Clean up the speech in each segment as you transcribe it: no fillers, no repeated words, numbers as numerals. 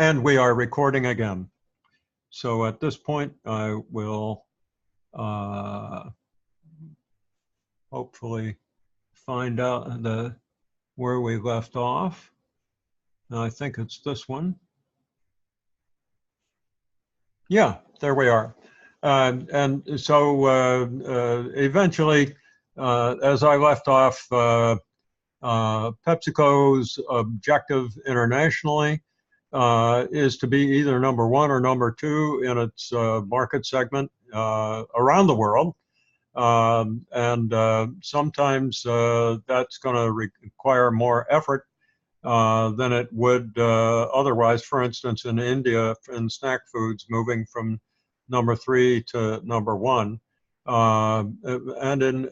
And we are recording again. So at this point, I will hopefully find out where we left off. And I think it's this one. Yeah, there we are. And so eventually, as I left off, PepsiCo's objective internationally is to be either number one or number two in its market segment around the world. Sometimes that's going to require more effort than it would otherwise. For instance, in India, in snack foods, moving from number 3 to number 1. And in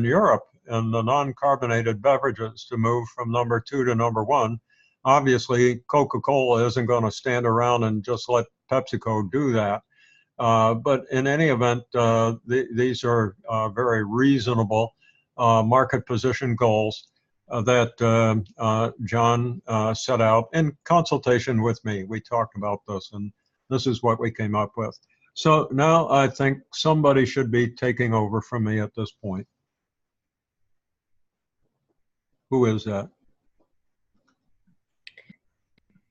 Europe, in the non-carbonated beverages, to move from number 2 to number 1. Obviously, Coca-Cola isn't going to stand around and just let PepsiCo do that. But in any event, these are very reasonable market position goals that John set out in consultation with me. We talked about this, and this is what we came up with. So now I think somebody should be taking over from me at this point. Who is that?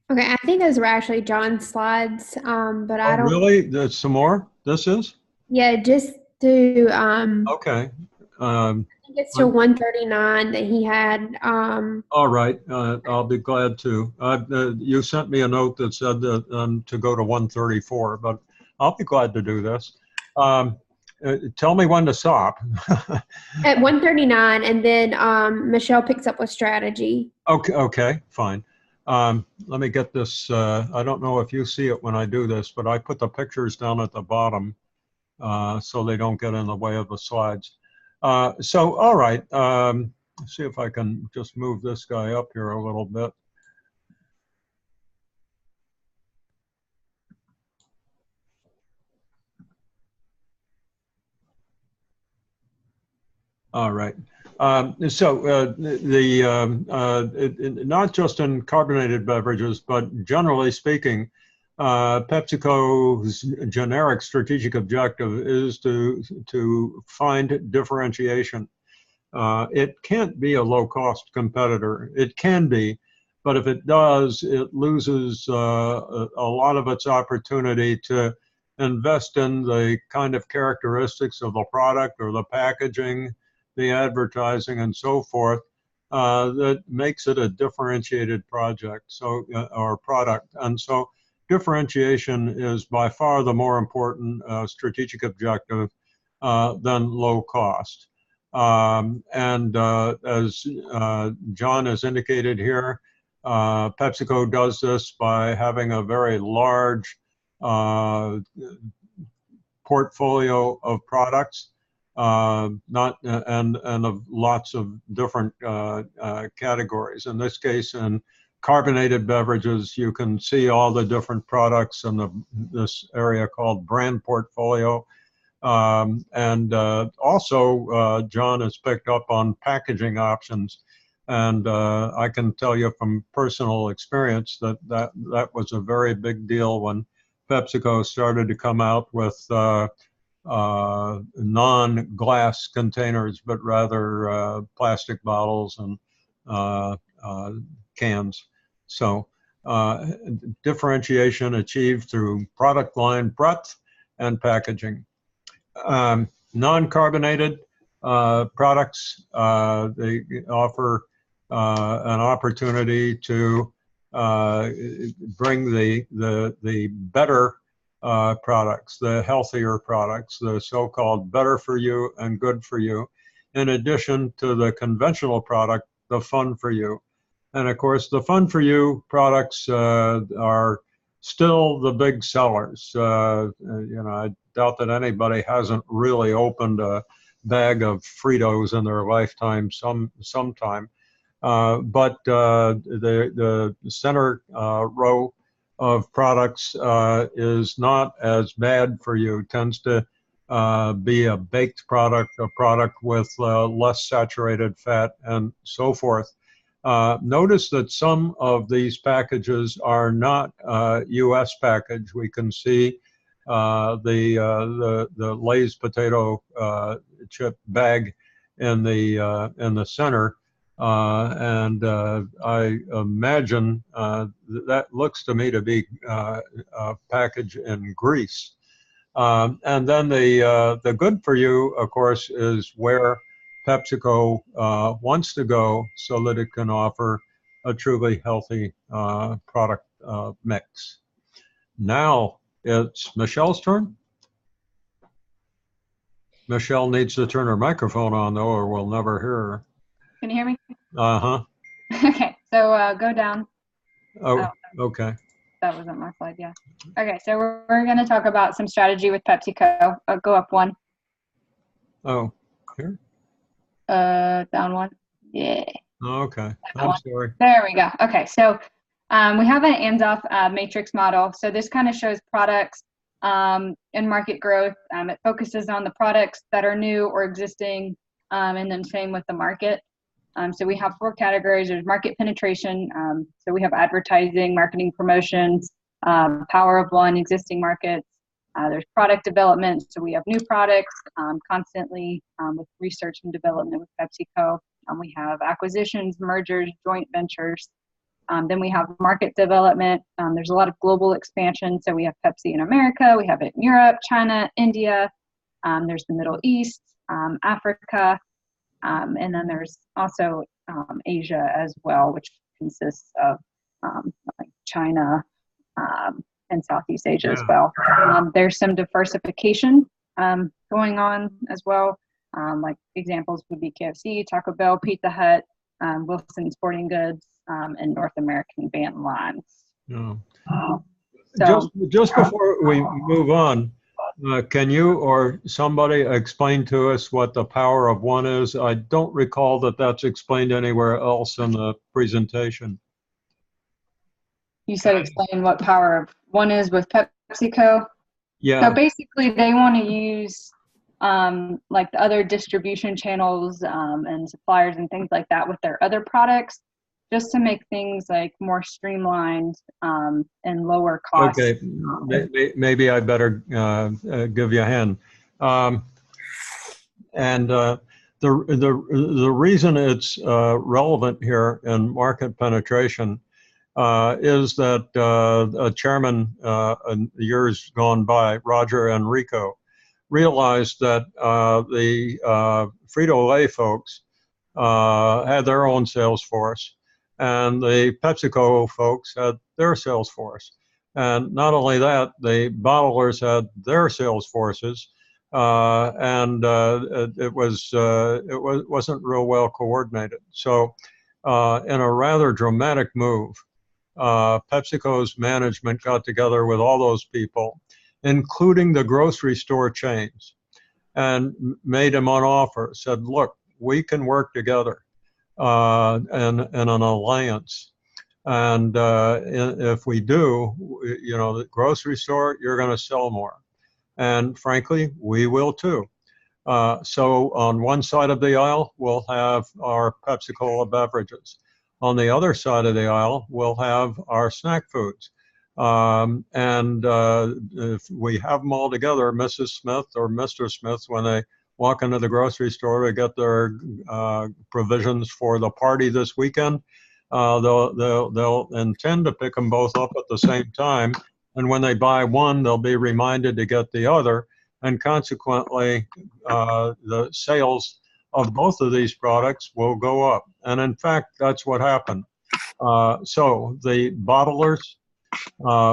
Okay, I think those were actually John's slides, but I don't. Really? There's some more? This is? Yeah, just to. Okay. I think it's to 139 that he had. All right, I'll be glad to. You sent me a note that said that, to go to 134, but I'll be glad to do this. Tell me when to stop. At 139, and then Michelle picks up with strategy. Okay, fine. Let me get this. I don't know if you see it when I do this, but I put the pictures down at the bottom so they don't get in the way of the slides. So, all right, let's see if I can just move this guy up here a little bit. All right. Not just in carbonated beverages, but generally speaking, PepsiCo's generic strategic objective is to find differentiation. It can't be a low-cost competitor. It can be, but if it does, it loses a lot of its opportunity to invest in the kind of characteristics of the product or the packaging, the advertising, and so forth, that makes it a differentiated project, or product. And so differentiation is by far the more important strategic objective than low cost. As John has indicated here, PepsiCo does this by having a very large portfolio of products, and of lots of different categories. In this case, in carbonated beverages, you can see all the different products in this area called brand portfolio. Also, John has picked up on packaging options. And I can tell you from personal experience that was a very big deal when PepsiCo started to come out with non-glass containers, but rather plastic bottles and cans. So differentiation achieved through product line breadth and packaging. Non-carbonated products, they offer an opportunity to bring the better products, the healthier products, the so-called better for you and good for you, in addition to the conventional product, the fun for you. And of course, the fun for you products are still the big sellers. I doubt that anybody hasn't really opened a bag of Fritos in their lifetime sometime. But the center row of products is not as bad for you. It tends to be a baked product, a product with less saturated fat, and so forth. Notice that some of these packages are not U.S. package. We can see the Lay's potato chip bag in the center, and I imagine that looks to me to be a package in Greece. And then the good for you, of course, is where PepsiCo wants to go so that it can offer a truly healthy product mix. Now it's Michelle's turn. Michelle needs to turn her microphone on, though, or we'll never hear her. Can you hear me? Uh-huh. Okay, so go down. Oh, okay. That wasn't my slide, yeah. Okay, so we're going to talk about some strategy with PepsiCo. Go up one. Oh, here? Down one. Yeah. Okay. I'm sorry. There we go. Okay, so we have an Handoff matrix model. So this kind of shows products and market growth. It focuses on the products that are new or existing, and then same with the market. So we have 4 categories. There's market penetration. So we have advertising, marketing, promotions, power of one, existing markets. There's product development. So we have new products constantly with research and development with PepsiCo. We have acquisitions, mergers, joint ventures. Then we have market development. There's a lot of global expansion. So we have Pepsi in America. We have it in Europe, China, India. There's the Middle East, Africa. And then there's also Asia as well, which consists of like China and Southeast Asia as well. There's some diversification going on as well. Like examples would be KFC, Taco Bell, Pizza Hut, Wilson Sporting Goods, and North American van lines. Yeah. So, just before we move on, can you or somebody explain to us what the power of one is? I don't recall that that's explained anywhere else in the presentation. you said explain what power of one is with PepsiCo. Yeah. So basically, they want to use like the other distribution channels and suppliers and things like that with their other products, just to make things like more streamlined and lower cost. Okay, maybe I better give you a hand. The reason it's relevant here in market penetration is that a chairman in years gone by, Roger Enrico, realized that the Frito-Lay folks had their own sales force, and the PepsiCo folks had their sales force. And not only that, the bottlers had their sales forces, and it wasn't real well coordinated. So in a rather dramatic move, PepsiCo's management got together with all those people, including the grocery store chains, and made them an offer, said, look, we can work together in an alliance. And if we do, you know, the grocery store, you're going to sell more. And frankly, we will too. So on one side of the aisle, we'll have our Pepsi-Cola beverages. On the other side of the aisle, we'll have our snack foods. If we have them all together, Mrs. Smith or Mr. Smith, when they walk into the grocery store to get their provisions for the party this weekend, they'll intend to pick them both up at the same time. And when they buy one, they'll be reminded to get the other. And consequently, the sales of both of these products will go up. And in fact, that's what happened. So the bottlers,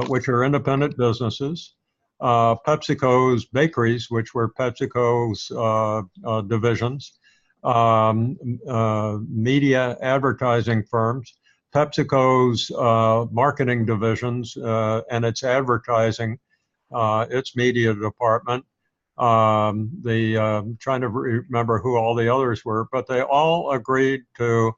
which are independent businesses, PepsiCo's bakeries, which were PepsiCo's divisions, media advertising firms, PepsiCo's marketing divisions and its advertising, its media department, trying to remember who all the others were, but they all agreed to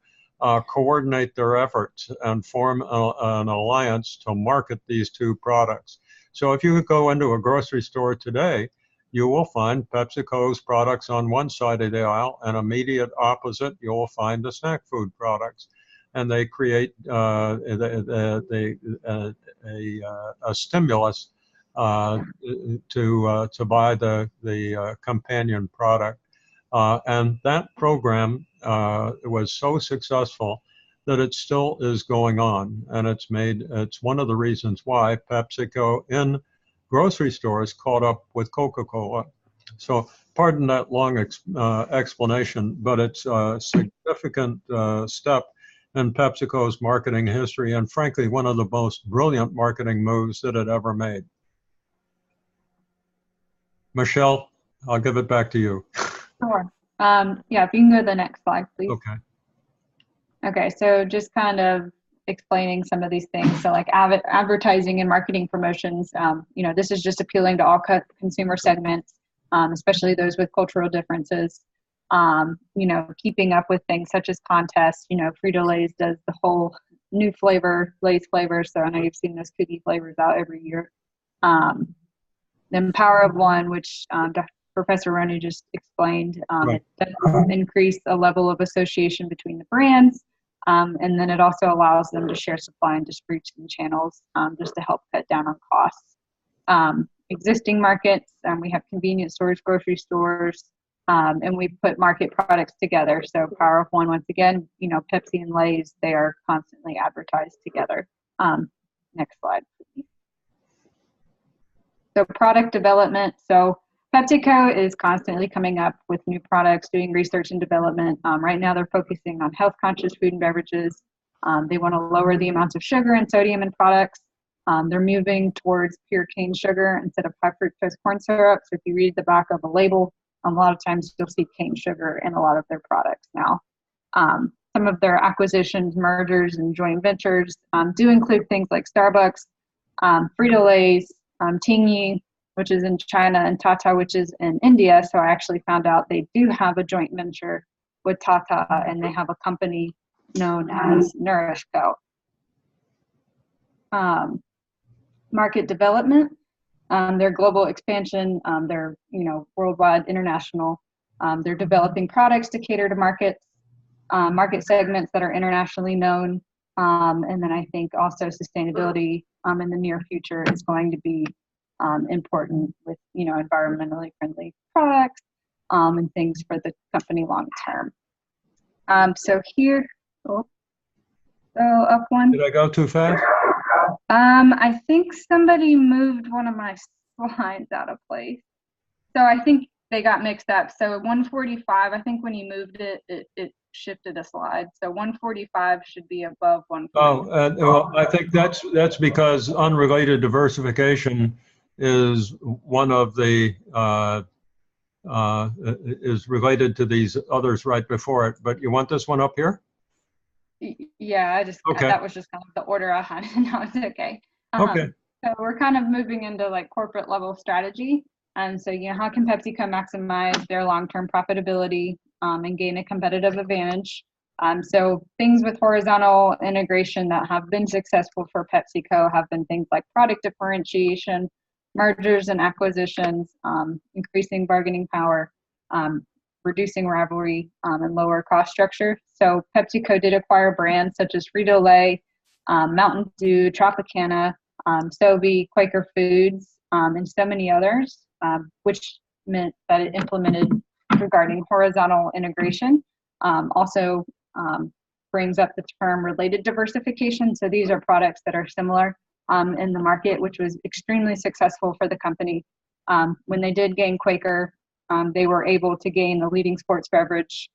coordinate their efforts and form an alliance to market these two products. So if you go into a grocery store today, you will find PepsiCo's products on one side of the aisle, and immediate opposite, you'll find the snack food products. and they create a stimulus to buy the companion product. And that program was so successful that it still is going on, and it's one of the reasons why PepsiCo in grocery stores caught up with Coca-Cola. So pardon that long explanation, but it's a significant step in PepsiCo's marketing history, and frankly, one of the most brilliant marketing moves that it ever made. Michelle, I'll give it back to you. Sure. Yeah, if you can go to the next slide, please. Okay. Okay, so just kind of explaining some of these things. So like advertising and marketing promotions, this is just appealing to all consumer segments, especially those with cultural differences. Keeping up with things such as contests. Frito-Lay's does the whole new flavor, Lay's flavors. So I know you've seen those cookie flavors out every year. Then Power of One, which Professor Roney just explained, Right. It does increase a level of association between the brands. And then it also allows them to share supply and distribution channels just to help cut down on costs. Existing markets, we have convenience stores, grocery stores, and we put market products together. So Power of One, once again, Pepsi and Lay's, they are constantly advertised together. Next slide, please. So product development. So PepsiCo is constantly coming up with new products, doing research and development. Right now they're focusing on health-conscious food and beverages. They want to lower the amounts of sugar and sodium in products. They're moving towards pure cane sugar instead of high fructose corn syrup. So if you read the back of a label, a lot of times you'll see cane sugar in a lot of their products now. Some of their acquisitions, mergers, and joint ventures do include things like Starbucks, Frito-Lay's, Tingyi, which is in China, and Tata, which is in India. So I actually found out they do have a joint venture with Tata, and they have a company known as NourishCo. Market development, their global expansion, their worldwide, international. They're developing products to cater to market segments that are internationally known. And then I think also sustainability in the near future is going to be important with environmentally friendly products and things for the company long term. So here, so up one. Did I go too fast? I think somebody moved one of my slides out of place. So I think they got mixed up. So 145, I think when you moved it, it shifted a slide. So 145 should be above 145. Oh, well, I think that's because unrelated diversification is one of the is related to these others right before it. But you want this one up here? Yeah, Okay. that was just kind of the order I had. No, it's okay. Okay. So we're kind of moving into like corporate level strategy. And so, how can PepsiCo maximize their long-term profitability and gain a competitive advantage? So things with horizontal integration that have been successful for PepsiCo have been things like product differentiation, mergers and acquisitions, increasing bargaining power, reducing rivalry, and lower cost structure. So PepsiCo did acquire brands such as Frito-Lay, Mountain Dew, Tropicana, Sobe, Quaker Foods, and so many others, which meant that it implemented regarding horizontal integration. Also brings up the term related diversification. So these are products that are similar in the market, which was extremely successful for the company. When they did gain Quaker, they were able to gain the leading sports beverage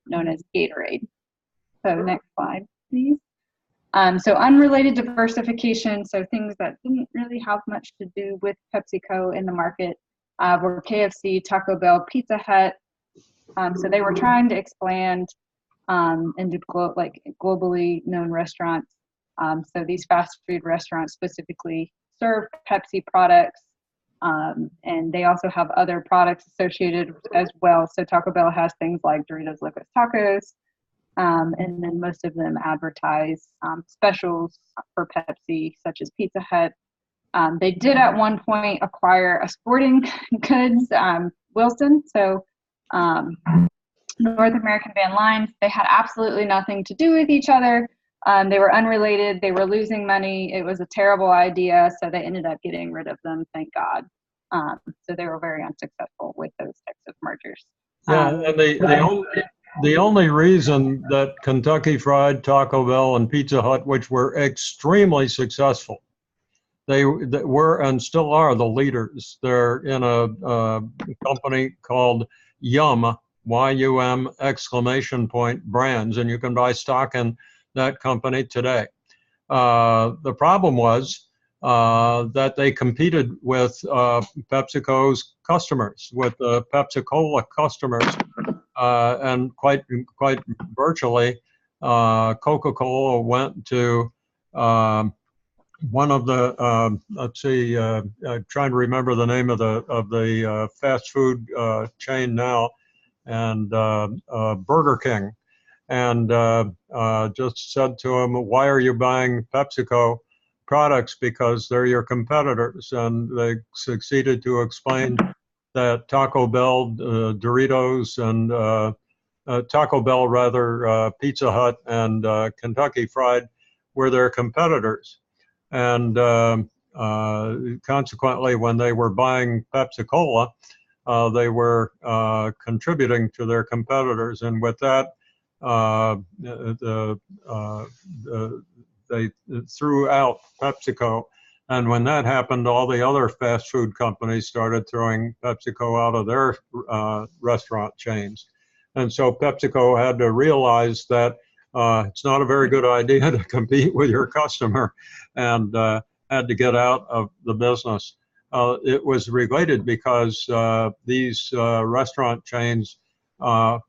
known as Gatorade. So next slide, please. So unrelated diversification, so things that didn't really have much to do with PepsiCo in the market were KFC, Taco Bell, Pizza Hut. So they were trying to expand into globally known restaurants. So these fast food restaurants specifically serve Pepsi products, and they also have other products associated as well. So Taco Bell has things like Doritos Locos Tacos, and then most of them advertise specials for Pepsi, such as Pizza Hut. They did at one point acquire a sporting goods, Wilson. So North American Van Lines, they had absolutely nothing to do with each other. They were unrelated. They were losing money. It was a terrible idea, so they ended up getting rid of them, thank God. So they were very unsuccessful with those types of mergers. Yeah, and the only reason that Kentucky Fried, Taco Bell, and Pizza Hut, which were extremely successful, they were and still are the leaders. They're in a company called Yum, Y-U-M exclamation point brands, and you can buy stock in that company today. The problem was that they competed with PepsiCo's customers, with the Pepsi-Cola customers, and quite virtually, Coca-Cola went to one of the let's see, I'm trying to remember the name of the fast food chain now, and Burger King, and just said to him, "Why are you buying PepsiCo products? Because they're your competitors." And they succeeded to explain that Taco Bell, Doritos, and Taco Bell rather, Pizza Hut, and Kentucky Fried were their competitors. And consequently, when they were buying Pepsi-Cola, they were contributing to their competitors. And with that, they threw out PepsiCo. And when that happened, all the other fast food companies started throwing PepsiCo out of their restaurant chains. And so PepsiCo had to realize that it's not a very good idea to compete with your customer, and had to get out of the business. It was related because these restaurant chains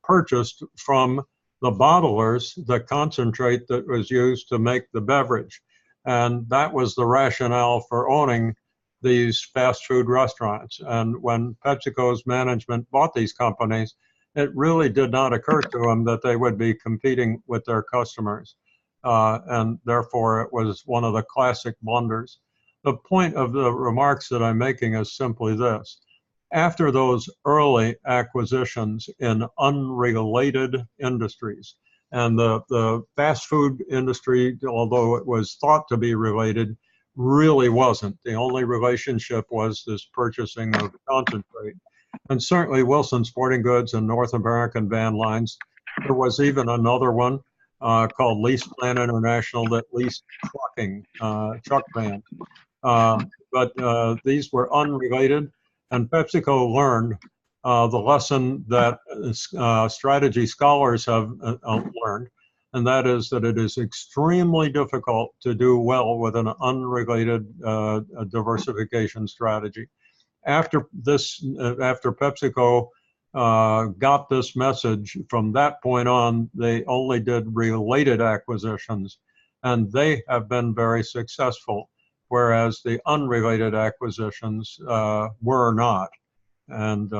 purchased from the bottlers the concentrate that was used to make the beverage. And that was the rationale for owning these fast food restaurants. And when PepsiCo's management bought these companies, it really did not occur to them that they would be competing with their customers. And therefore, it was one of the classic blunders. The point of the remarks that I'm making is simply this. After those early acquisitions in unrelated industries, and the fast food industry, although it was thought to be related, really wasn't. The only relationship was this purchasing of concentrate. And certainly Wilson Sporting Goods and North American Van Lines. There was even another one called Lease Plan International that leased truck vans. But these were unrelated, and PepsiCo learned the lesson that strategy scholars have learned, and that is that it is extremely difficult to do well with an unrelated diversification strategy. After PepsiCo got this message, from that point on, they only did related acquisitions, and they have been very successful, whereas the unrelated acquisitions were not. And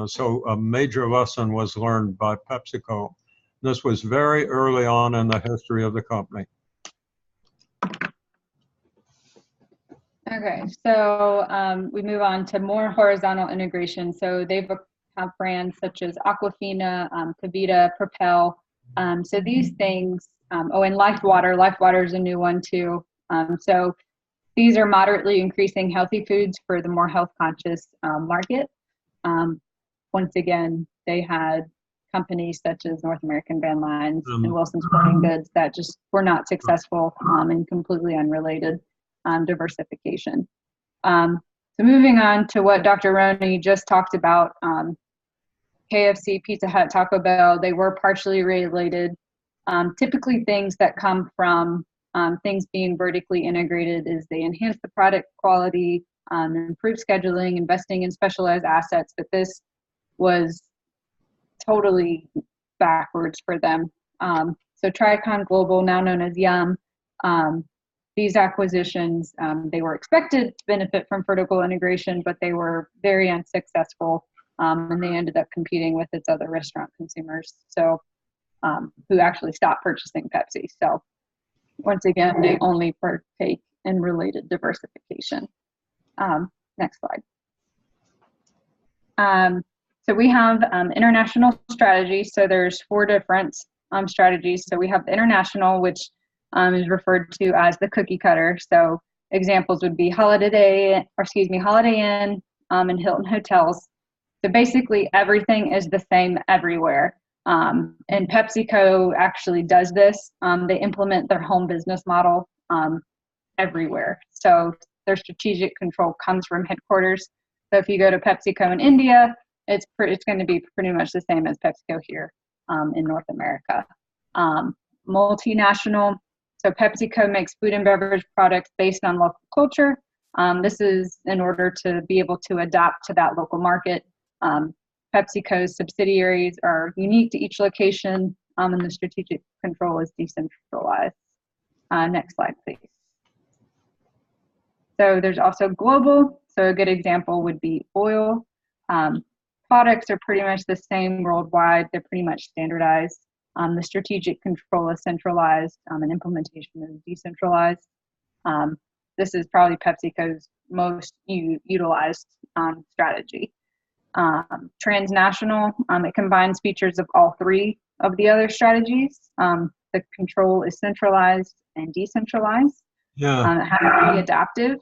so a major lesson was learned by PepsiCo. This was very early on in the history of the company. Okay, so we move on to more horizontal integration. So they've have brands such as Aquafina, Kavita, Propel. So these things, oh, and Life Water. Life Water is a new one too. So these are moderately increasing healthy foods for the more health conscious market. Once again, they had companies such as North American Van Lines and Wilson Sporting Goods that just were not successful and completely unrelated. Diversification. So moving on to what Dr. Roney just talked about, KFC, Pizza Hut, Taco Bell, they were partially related. Typically things that come from things being vertically integrated is they enhance the product quality, improve scheduling, investing in specialized assets, but this was totally backwards for them. So Tricon Global, now known as Yum, these acquisitions, they were expected to benefit from vertical integration, but they were very unsuccessful, and they ended up competing with its other restaurant consumers, so who actually stopped purchasing Pepsi. So once again, they only partake in related diversification. Next slide. So we have international strategies. So there's 4 different strategies. So we have the international, which is referred to as the cookie cutter. So examples would be Holiday Inn and Hilton hotels. So basically everything is the same everywhere. And PepsiCo actually does this. They implement their home business model everywhere. So their strategic control comes from headquarters. So if you go to PepsiCo in India, it's going to be pretty much the same as PepsiCo here in North America. Multinational. So PepsiCo makes food and beverage products based on local culture. This is in order to be able to adapt to that local market. PepsiCo's subsidiaries are unique to each location, and the strategic control is decentralized. Next slide, please. So there's also global. So a good example would be oil. Products are pretty much the same worldwide. They're pretty much standardized. The strategic control is centralized, and implementation is decentralized. This is probably PepsiCo's most utilized strategy. Transnational, it combines features of all 3 of the other strategies. The control is centralized and decentralized. Yeah. It has to be adaptive.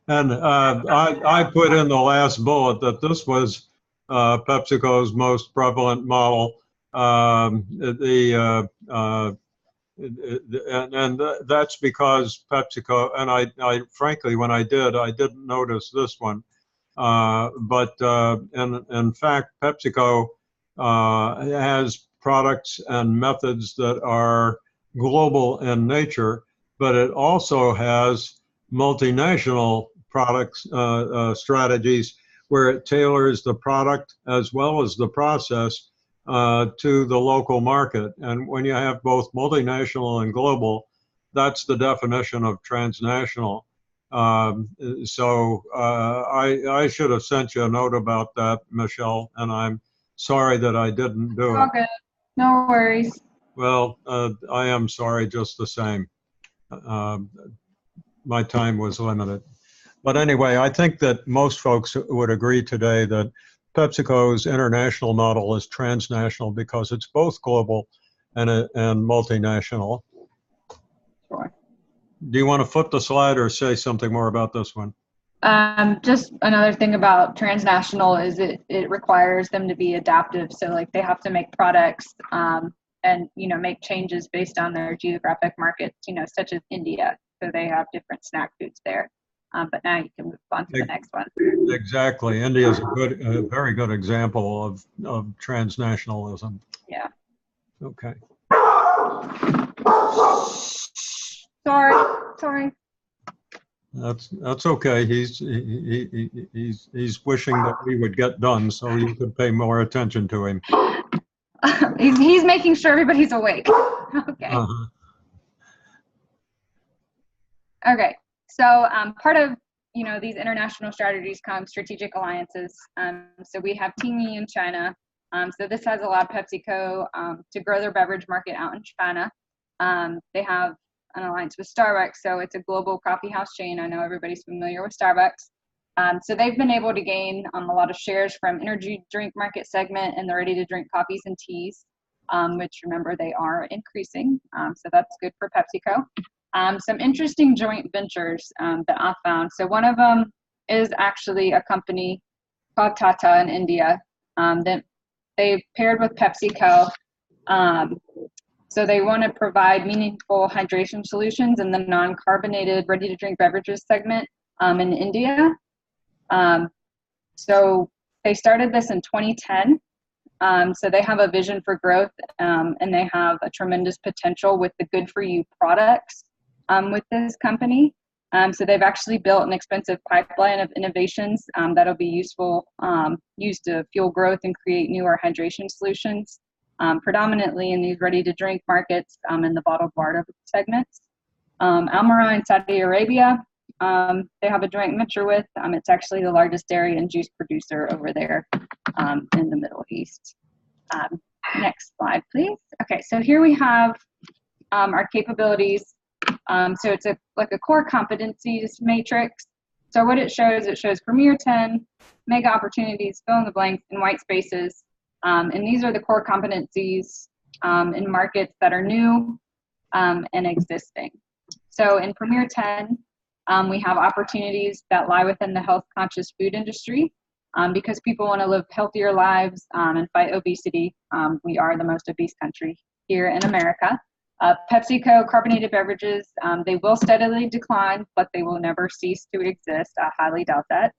And I put in the last bullet that this was PepsiCo's most prevalent model. And that's because PepsiCo, and I frankly, when I didn't notice this one. But in fact, PepsiCo has products and methods that are global in nature, but it also has multinational products strategies where it tailors the product as well as the process to the local market. And when you have both multinational and global, that's the definition of transnational. So I should have sent you a note about that, Michelle, and I'm sorry that I didn't do it. All good. No worries. Well, I am sorry just the same. My time was limited. But anyway, I think that most folks would agree today that PepsiCo's international model is transnational because it's both global and multinational. Sure. Do you want to flip the slide or say something more about this one? Just another thing about transnational is it requires them to be adaptive. So like they have to make products and make changes based on their geographic markets, such as India. So they have different snack foods there. But now you can move on to the next one. Exactly. India is a very good example of transnationalism. Yeah. Okay. Sorry. That's okay. He's wishing that we would get done so you could pay more attention to him. He's making sure everybody's awake. Okay. Uh-huh. Okay. So part of these international strategies come strategic alliances. So we have Tingyi in China. So this has allowed PepsiCo to grow their beverage market out in China. They have an alliance with Starbucks, so it's a global coffee house chain. I know everybody's familiar with Starbucks. So they've been able to gain a lot of shares from energy drink market segment and the ready-to-drink coffees and teas, which remember they are increasing. So that's good for PepsiCo. Some interesting joint ventures that I found. So one of them is actually a company called Tata in India that they paired with PepsiCo. So they want to provide meaningful hydration solutions in the non-carbonated ready-to-drink beverages segment in India. So they started this in 2010. So they have a vision for growth and they have a tremendous potential with the good for you products with this company. So they've actually built an expensive pipeline of innovations that'll be used to fuel growth and create newer hydration solutions, predominantly in these ready-to-drink markets in the bottled water segments. Almarai in Saudi Arabia, they have a joint venture with. It's actually the largest dairy and juice producer over there in the Middle East. Next slide, please. Okay, so here we have our capabilities. So it's like a core competencies matrix. So what it shows Premier 10, mega opportunities, fill in the blanks, and white spaces. And these are the core competencies in markets that are new and existing. So in Premier 10, we have opportunities that lie within the health-conscious food industry. Because people want to live healthier lives and fight obesity. We are the most obese country here in America. PepsiCo carbonated beverages, they will steadily decline, but they will never cease to exist. I highly doubt that.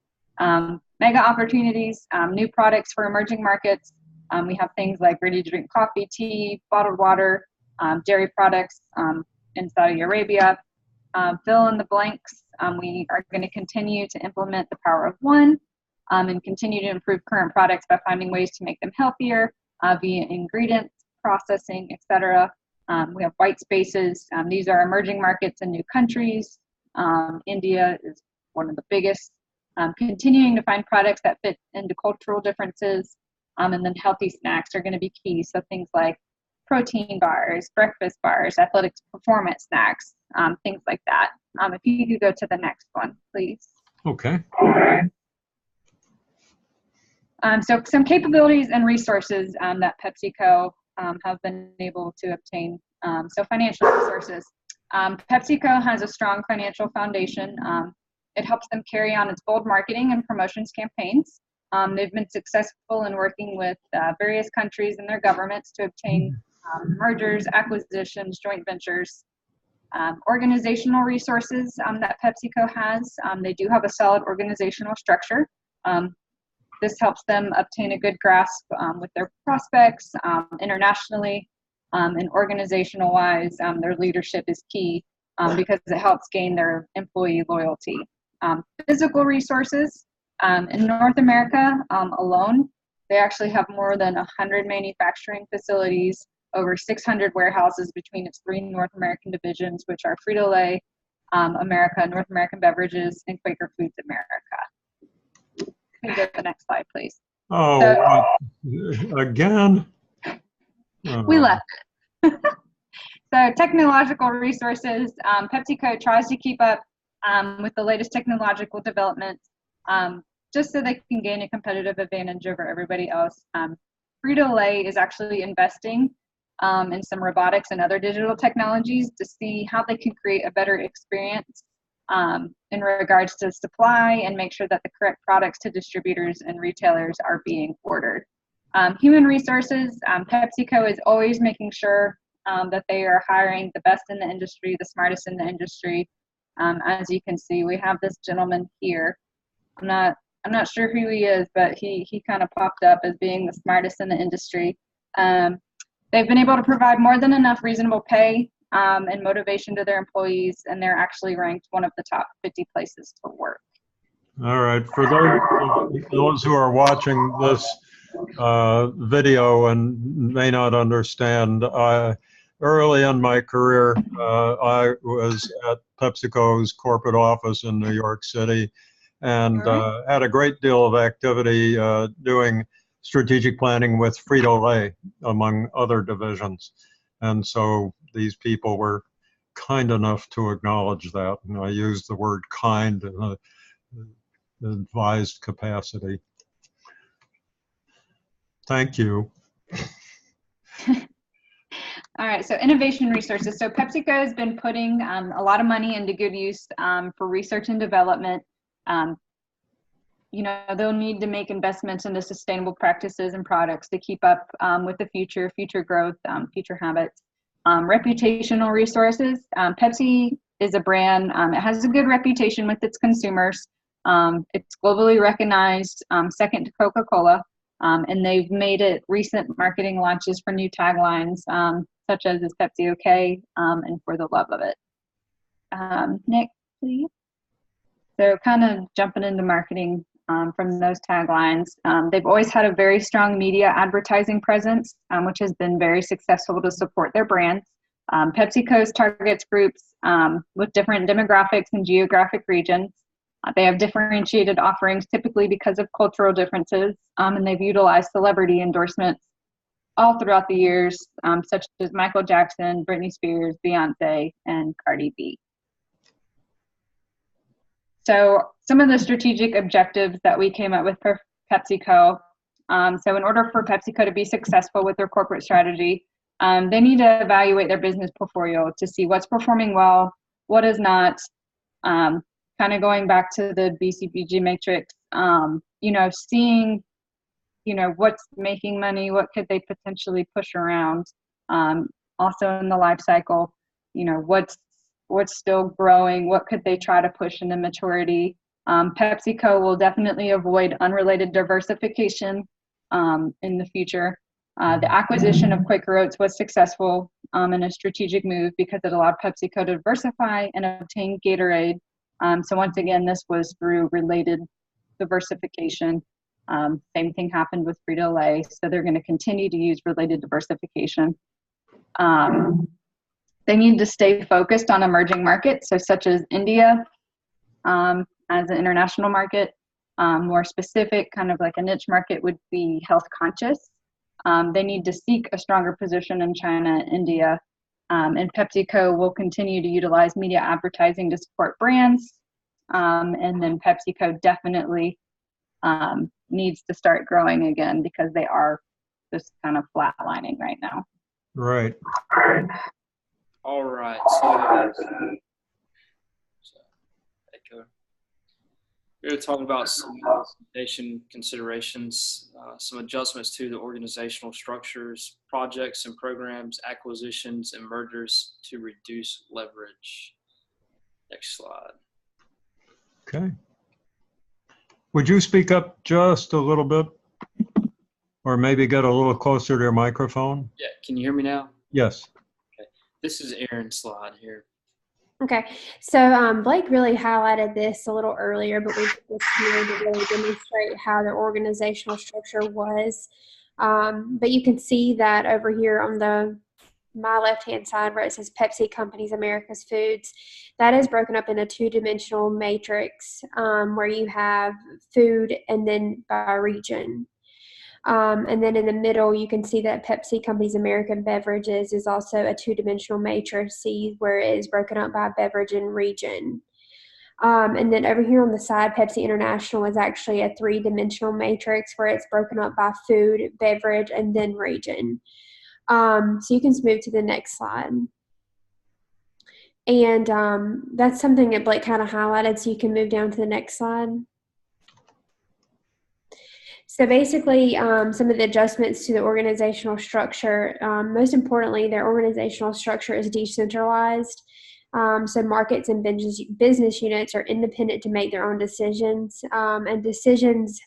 Mega opportunities, new products for emerging markets. We have things like ready-to-drink coffee, tea, bottled water, dairy products in Saudi Arabia. Fill in the blanks. We are going to continue to implement the power of one. And continue to improve current products by finding ways to make them healthier via ingredients, processing, etc. We have white spaces. These are emerging markets and new countries. India is one of the biggest. Continuing to find products that fit into cultural differences, and then healthy snacks are going to be key. So things like protein bars, breakfast bars, athletic performance snacks, things like that. If you could go to the next one, please. Okay. So some capabilities and resources that PepsiCo have been able to obtain. So financial resources. PepsiCo has a strong financial foundation. It helps them carry on its bold marketing and promotions campaigns. They've been successful in working with various countries and their governments to obtain mergers, acquisitions, joint ventures. Organizational resources that PepsiCo has. They do have a solid organizational structure. This helps them obtain a good grasp with their prospects internationally and organizational-wise. Their leadership is key because it helps gain their employee loyalty. Physical resources. In North America alone, they actually have more than 100 manufacturing facilities, over 600 warehouses between its 3 North American divisions, which are Frito-Lay America, North American Beverages, and Quaker Foods America. Can you go to the next slide, please? Oh, again? We left. So technological resources, PepsiCo tries to keep up with the latest technological developments just so they can gain a competitive advantage over everybody else. Frito-Lay is actually investing in some robotics and other digital technologies to see how they can create a better experience in regards to supply and make sure that the correct products to distributors and retailers are being ordered. Human resources, PepsiCo is always making sure that they are hiring the best in the industry, the smartest in the industry. As you can see, we have this gentleman here. I'm not sure who he is, but he kind of popped up as being the smartest in the industry. They've been able to provide more than enough reasonable pay and motivation to their employees, and they're actually ranked one of the top 50 places to work. All right. For those who are watching this video and may not understand, early in my career, I was at PepsiCo's corporate office in New York City and had a great deal of activity doing strategic planning with Frito-Lay, among other divisions. And so these people were kind enough to acknowledge that. And I use the word kind in an advised capacity. Thank you. All right, so innovation resources. So PepsiCo has been putting a lot of money into good use for research and development. You know, they'll need to make investments into sustainable practices and products to keep up with the future growth, future habits. Reputational resources. Pepsi is a brand. It has a good reputation with its consumers. It's globally recognized, second to Coca-Cola. And they've made it recent marketing launches for new taglines, such as is Pepsi okay, and for the love of it. Nick, please. So kind of jumping into marketing from those taglines. They've always had a very strong media advertising presence, which has been very successful to support their brands. PepsiCo's targets groups with different demographics and geographic regions. They have differentiated offerings typically because of cultural differences, and they've utilized celebrity endorsements all throughout the years, such as Michael Jackson, Britney Spears, Beyonce, and Cardi B. So some of the strategic objectives that we came up with for PepsiCo. So in order for PepsiCo to be successful with their corporate strategy, they need to evaluate their business portfolio to see what's performing well, what is not. Kind of going back to the BCBG matrix, seeing, what's making money, what could they potentially push around. Also in the life cycle, what's still growing, what could they try to push into maturity. PepsiCo will definitely avoid unrelated diversification in the future. The acquisition of Quaker Oats was successful and a strategic move because it allowed PepsiCo to diversify and obtain Gatorade. So once again, this was through related diversification. Same thing happened with Frito-Lay, so they're going to continue to use related diversification. They need to stay focused on emerging markets, so such as India as an international market. More specific, kind of like a niche market, would be health conscious. They need to seek a stronger position in China and India. And PepsiCo will continue to utilize media advertising to support brands. And then PepsiCo definitely needs to start growing again because they are just kind of flatlining right now. Right. All right. So we're going to talk about some implementation considerations, some adjustments to the organizational structures, projects and programs, acquisitions, and mergers to reduce leverage. Next slide. Okay. Would you speak up just a little bit? Or maybe get a little closer to your microphone? Yeah, can you hear me now? Yes. Okay. This is Aaron's slide here. Okay, so Blake really highlighted this a little earlier, but we put this here to really demonstrate how the organizational structure was. But you can see that over here on my left-hand side where it says Pepsi Companies America's Foods, that is broken up in a two-dimensional matrix where you have food and then by region. And then in the middle, you can see that Pepsi Company's American Beverages is also a two-dimensional matrix where it is broken up by beverage and region. And then over here on the side, Pepsi International is actually a three-dimensional matrix where it's broken up by food, beverage, and then region. So you can move to the next slide. And that's something that Blake kind of highlighted, so you can move down to the next slide. So basically, some of the adjustments to the organizational structure, most importantly, their organizational structure is decentralized. So markets and business units are independent to make their own decisions, and decisions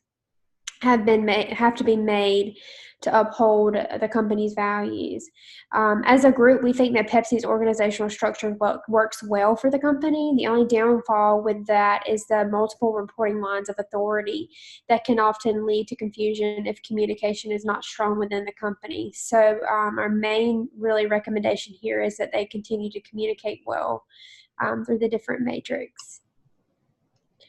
have to be made to uphold the company's values. As a group, we think that Pepsi's organizational structure works well for the company. The only downfall with that is the multiple reporting lines of authority that can often lead to confusion if communication is not strong within the company. So our main really recommendation here is that they continue to communicate well through the different matrix.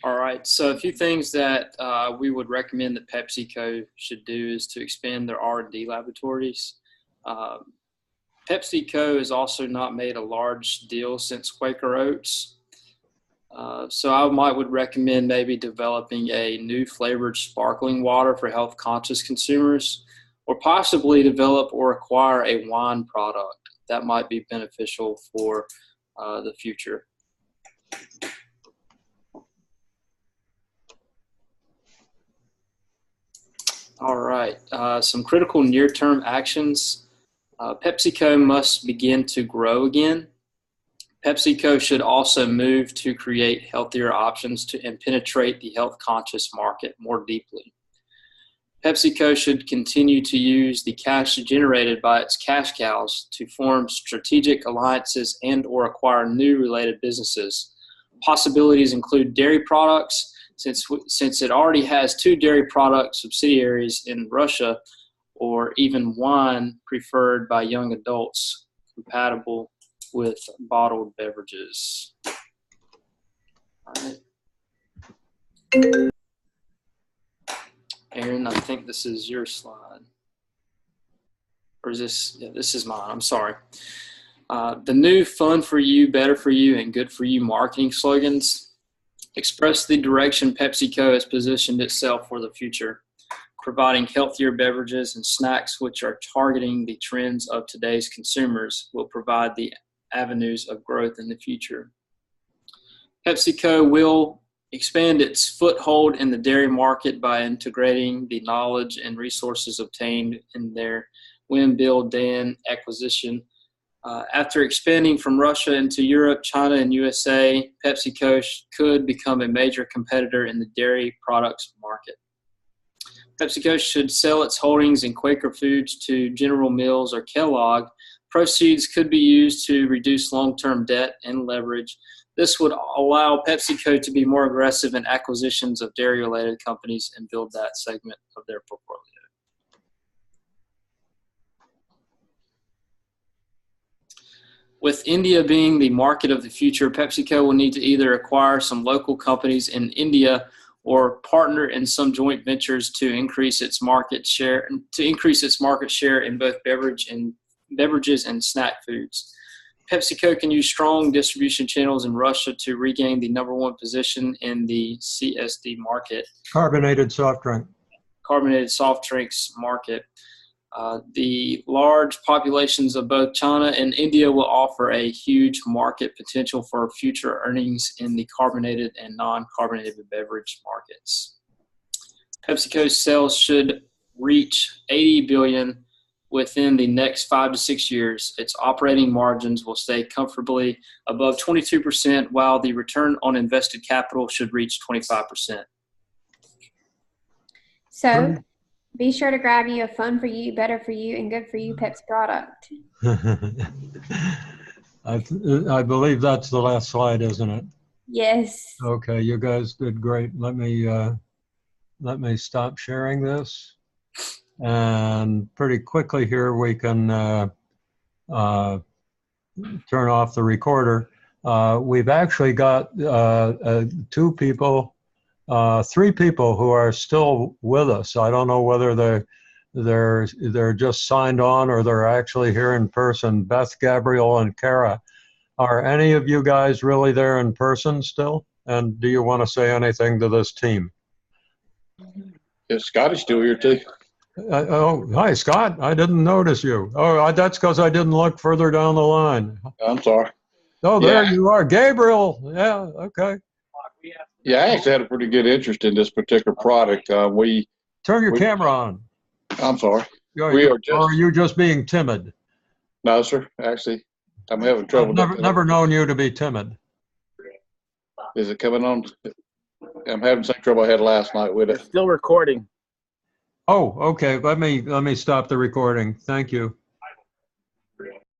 All right, so a few things that we would recommend that PepsiCo should do is to expand their R&D laboratories. PepsiCo has also not made a large deal since Quaker Oats. So I would recommend maybe developing a new flavored sparkling water for health-conscious consumers, or possibly develop or acquire a wine product. That might be beneficial for the future. All right, some critical near-term actions. PepsiCo must begin to grow again. PepsiCo should also move to create healthier options and penetrate the health-conscious market more deeply. PepsiCo should continue to use the cash generated by its cash cows to form strategic alliances and or acquire new related businesses. Possibilities include dairy products, since it already has 2 dairy product subsidiaries in Russia, or even wine preferred by young adults compatible with bottled beverages. All right. Aaron, I think this is your slide. Or is this? Yeah, this is mine. I'm sorry. The new fun for you, better for you, and good for you marketing slogans express the direction PepsiCo has positioned itself for the future, providing healthier beverages and snacks which are targeting the trends of today's consumers will provide the avenues of growth in the future. PepsiCo will expand its foothold in the dairy market by integrating the knowledge and resources obtained in their Win-Build-Dan acquisition. After expanding from Russia into Europe, China, and USA, PepsiCo could become a major competitor in the dairy products market. PepsiCo should sell its holdings in Quaker Foods to General Mills or Kellogg. Proceeds could be used to reduce long-term debt and leverage. This would allow PepsiCo to be more aggressive in acquisitions of dairy-related companies and build that segment of their portfolio. With India being the market of the future, PepsiCo will need to either acquire some local companies in India or partner in some joint ventures to increase its market share in both beverages and snack foods. PepsiCo can use strong distribution channels in Russia to regain the #1 position in the CSD market. Carbonated soft drinks market. The large populations of both China and India will offer a huge market potential for future earnings in the carbonated and non-carbonated beverage markets. PepsiCo's sales should reach $80 billion within the next 5 to 6 years. Its operating margins will stay comfortably above 22%, while the return on invested capital should reach 25%. So be sure to grab you a fun for you, better for you, and good for you Pepsi product. I believe that's the last slide, isn't it? Yes. Okay, you guys did great. Let me stop sharing this. And pretty quickly here we can turn off the recorder. We've actually got 3 people who are still with us. I don't know whether they're just signed on or they're actually here in person. Beth, Gabriel, and Kara. Are any of you guys really there in person still? And do you want to say anything to this team? Is Scott is still here too? Oh, hi, Scott. I didn't notice you. Oh, that's because I didn't look further down the line. I'm sorry. Oh, there you are. Gabriel. Yeah, okay. Yeah, I actually had a pretty good interest in this particular product. Turn your camera on. I'm sorry. Or are you just being timid? No, sir. Actually, I'm having trouble. I've never known you to be timid. Is it coming on? I'm having the same trouble I had last night with it. It's still recording. Oh, okay. Let me stop the recording. Thank you.